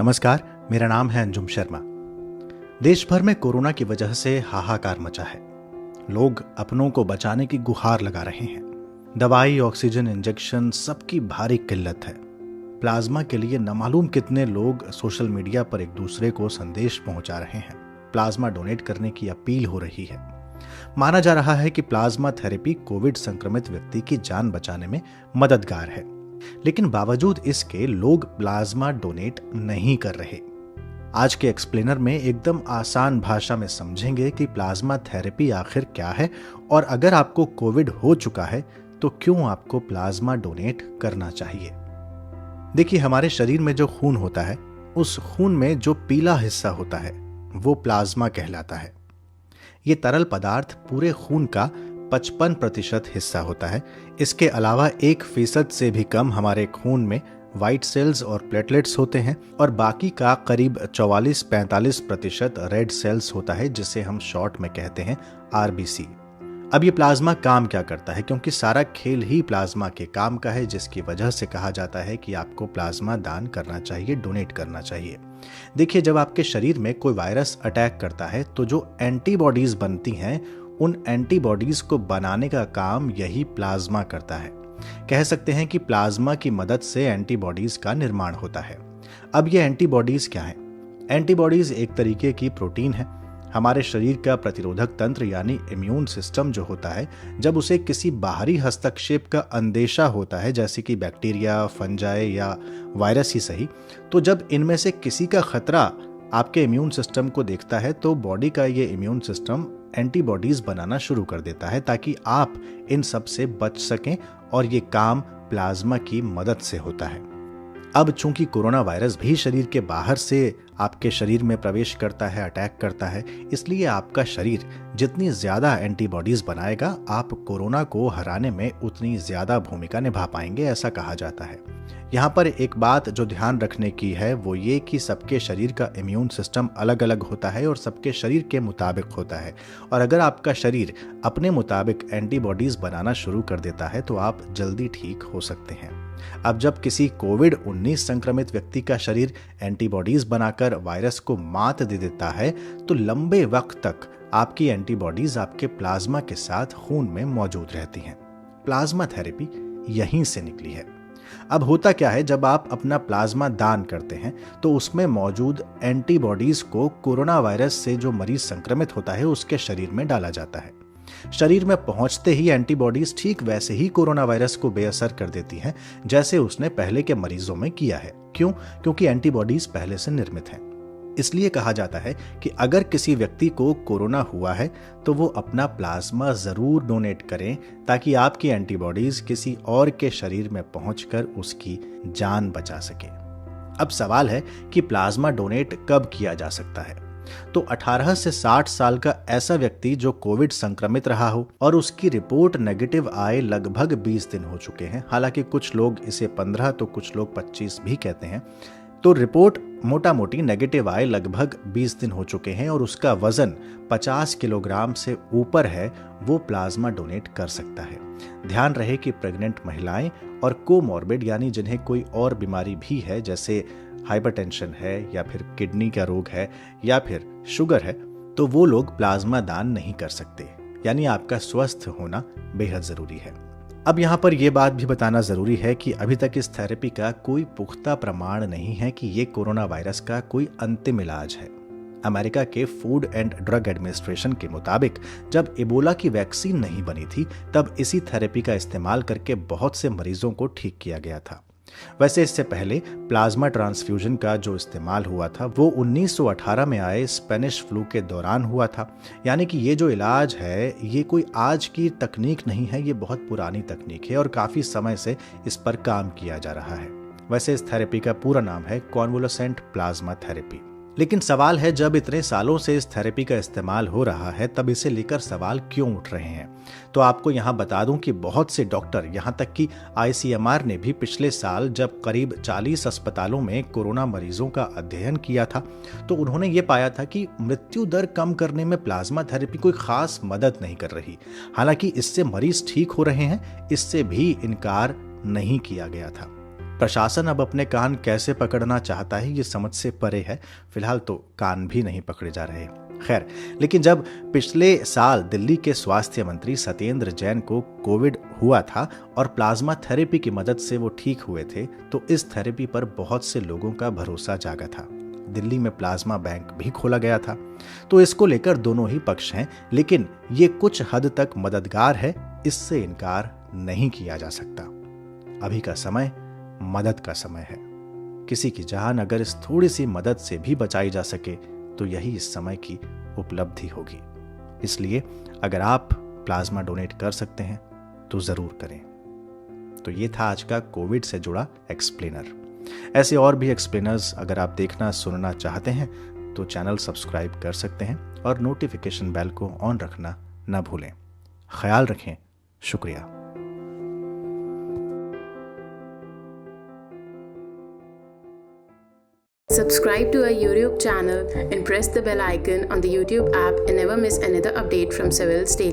नमस्कार, मेरा नाम है अंजुम शर्मा। देश भर में कोरोना की वजह से हाहाकार मचा है। लोग अपनों को बचाने की गुहार लगा रहे हैं। दवाई, ऑक्सीजन इंजेक्शन सबकी भारी किल्लत है। प्लाज्मा के लिए न मालूम कितने लोग सोशल मीडिया पर एक दूसरे को संदेश पहुंचा रहे हैं। प्लाज्मा डोनेट करने की अपील हो रही है। माना जा रहा है कि प्लाज्मा थेरेपी कोविड संक्रमित व्यक्ति की जान बचाने में मददगार है, लेकिन बावजूद इसके लोग प्लाज्मा डोनेट नहीं कर रहे। आज के एक्सप्लेनर में एकदम आसान भाषा में समझेंगे कि प्लाज्मा थेरेपी आखिर क्या है और अगर आपको कोविड हो चुका है तो क्यों आपको प्लाज्मा डोनेट करना चाहिए। देखिए, हमारे शरीर में जो खून होता है, उस खून में जो पीला हिस्सा होता है वो प्लाज्मा कहलाता है। ये तरल पदार्थ पूरे खून का 55% हिस्सा होता है। इसके अलावा 1% से भी कम हमारे खून में व्हाइट सेल्स और प्लेटलेट्स होते हैं और बाकी का करीब 44-45% रेड सेल्स होता है, जिसे हम शॉर्ट में कहते हैं आरबीसी। अब ये प्लाज्मा काम क्या करता है, क्योंकि सारा खेल ही प्लाज्मा के काम का है, जिसकी वजह से कहा जाता है कि आपको प्लाज्मा दान करना चाहिए, डोनेट करना चाहिए। देखिए, जब आपके शरीर में कोई वायरस अटैक करता है तो जो एंटीबॉडीज बनती हैं, उन एंटीबॉडीज को बनाने का काम यही प्लाज्मा करता है। कह सकते हैं कि प्लाज्मा की मदद से एंटीबॉडीज का निर्माण होता है। अब ये एंटीबॉडीज क्या है? एंटीबॉडीज एक तरीके की प्रोटीन है। हमारे शरीर का प्रतिरोधक तंत्र यानी इम्यून सिस्टम जो होता है, जब उसे किसी बाहरी हस्तक्षेप का अंदेशा होता है, जैसे कि बैक्टीरिया, फंजाई या वायरस ही सही, तो जब इनमें से किसी का खतरा आपके इम्यून सिस्टम को देखता है तो बॉडी का ये इम्यून सिस्टम एंटीबॉडीज बनाना शुरू कर देता है ताकि आप इन सब से बच सकें, और ये काम प्लाज्मा की मदद से होता है। अब चूंकि कोरोना वायरस भी शरीर के बाहर से आपके शरीर में प्रवेश करता है, अटैक करता है, इसलिए आपका शरीर जितनी ज्यादा एंटीबॉडीज बनाएगा, आप कोरोना को हराने में उतनी ज्यादा भूमिका निभा पाएंगे, ऐसा कहा जाता है। यहाँ पर एक बात जो ध्यान रखने की है वो ये कि सबके शरीर का इम्यून सिस्टम अलग अलग होता है और सबके शरीर के मुताबिक होता है, और अगर आपका शरीर अपने मुताबिक एंटीबॉडीज बनाना शुरू कर देता है तो आप जल्दी ठीक हो सकते हैं। अब जब किसी कोविड-19 संक्रमित व्यक्ति का शरीर एंटीबॉडीज बनाकर वायरस को मात दे देता है तो लंबे वक्त तक आपकी एंटीबॉडीज आपके प्लाज्मा के साथ खून में मौजूद रहती हैं। प्लाज्मा थेरेपी यहीं से निकली है। अब होता क्या है, जब आप अपना प्लाज्मा दान करते हैं तो उसमें मौजूद एंटीबॉडीज को कोरोना वायरस से जो मरीज संक्रमित होता है उसके शरीर में डाला जाता है। शरीर में पहुंचते ही एंटीबॉडीज ठीक वैसे ही कोरोना वायरस को बेअसर कर देती हैं जैसे उसने पहले के मरीजों में किया है। क्यों? क्योंकि एंटीबॉडीज पहले से निर्मित हैं। इसलिए कहा जाता है कि अगर किसी व्यक्ति को कोरोना हुआ है तो वो अपना प्लाज्मा जरूर डोनेट करें ताकि आपकी एंटीबॉडीज किसी और के शरीर में पहुंचकर उसकी जान बचा सके। अब सवाल है कि प्लाज्मा डोनेट कब किया जा सकता है? तो 18 से 60 साल का ऐसा व्यक्ति जो कोविड संक्रमित रहा हो और उसकी रिपोर्ट नेगेटिव आए लगभग 20 दिन हो चुके हैं, हालांकि कुछ लोग इसे 15 तो कुछ लोग 25 भी कहते हैं, तो रिपोर्ट मोटा मोटी नेगेटिव आए लगभग 20 दिन हो चुके हैं और उसका वजन 50 किलोग्राम से ऊपर है, वो प्लाज्मा डोनेट कर सकता है। ध्यान रहे कि प्रेग्नेंट महिलाएं और कोमॉर्बिड यानी जिन्हें कोई और बीमारी भी है, जैसे हाइपरटेंशन है या फिर किडनी का रोग है या फिर शुगर है, तो वो लोग प्लाज्मा दान नहीं कर सकते। यानी आपका स्वस्थ होना बेहद जरूरी है। अब यहाँ पर यह बात भी बताना जरूरी है कि अभी तक इस थेरेपी का कोई पुख्ता प्रमाण नहीं है कि ये कोरोना वायरस का कोई अंतिम इलाज है। अमेरिका के फूड एंड ड्रग एडमिनिस्ट्रेशन के मुताबिक जब इबोला की वैक्सीन नहीं बनी थी तब इसी थेरेपी का इस्तेमाल करके बहुत से मरीजों को ठीक किया गया था। वैसे इससे पहले प्लाज्मा ट्रांसफ्यूजन का जो इस्तेमाल हुआ था वो 1918 में आए स्पेनिश फ्लू के दौरान हुआ था। यानी कि ये जो इलाज है ये कोई आज की तकनीक नहीं है, ये बहुत पुरानी तकनीक है और काफी समय से इस पर काम किया जा रहा है। वैसे इस थेरेपी का पूरा नाम है कॉन्वोलेसेंट प्लाज्मा थेरेपी। लेकिन सवाल है, जब इतने सालों से इस थेरेपी का इस्तेमाल हो रहा है तब इसे लेकर सवाल क्यों उठ रहे हैं? तो आपको यहाँ बता दूं कि बहुत से डॉक्टर, यहाँ तक कि आईसीएमआर ने भी पिछले साल जब करीब 40 अस्पतालों में कोरोना मरीजों का अध्ययन किया था तो उन्होंने ये पाया था कि मृत्यु दर कम करने में प्लाज्मा थेरेपी कोई खास मदद नहीं कर रही। हालांकि इससे मरीज ठीक हो रहे हैं, इससे भी इनकार नहीं किया गया था। प्रशासन अब अपने कान कैसे पकड़ना चाहता है ये समझ से परे है। फिलहाल तो कान भी नहीं पकड़े जा रहे। खैर, लेकिन जब पिछले साल दिल्ली के स्वास्थ्य मंत्री सत्येंद्र जैन को कोविड हुआ था और प्लाज्मा थेरेपी की मदद से वो ठीक हुए थे, तो इस थेरेपी पर बहुत से लोगों का भरोसा जागा था। दिल्ली में प्लाज्मा बैंक भी खोला गया था। तो इसको लेकर दोनों ही पक्ष हैं, लेकिन ये कुछ हद तक मददगार है, इससे इनकार नहीं किया जा सकता। अभी का समय मदद का समय है। किसी की जान अगर इस थोड़ी सी मदद से भी बचाई जा सके तो यही इस समय की उपलब्धि होगी। इसलिए अगर आप प्लाज्मा डोनेट कर सकते हैं तो जरूर करें। तो ये था आज का कोविड से जुड़ा एक्सप्लेनर। ऐसे और भी एक्सप्लेनर्स अगर आप देखना सुनना चाहते हैं तो चैनल सब्सक्राइब कर सकते हैं और नोटिफिकेशन बेल को ऑन रखना न भूलें। ख्याल रखें। शुक्रिया। Subscribe to our YouTube channel and press the bell icon on the YouTube app and never miss another update from Civil's Daily.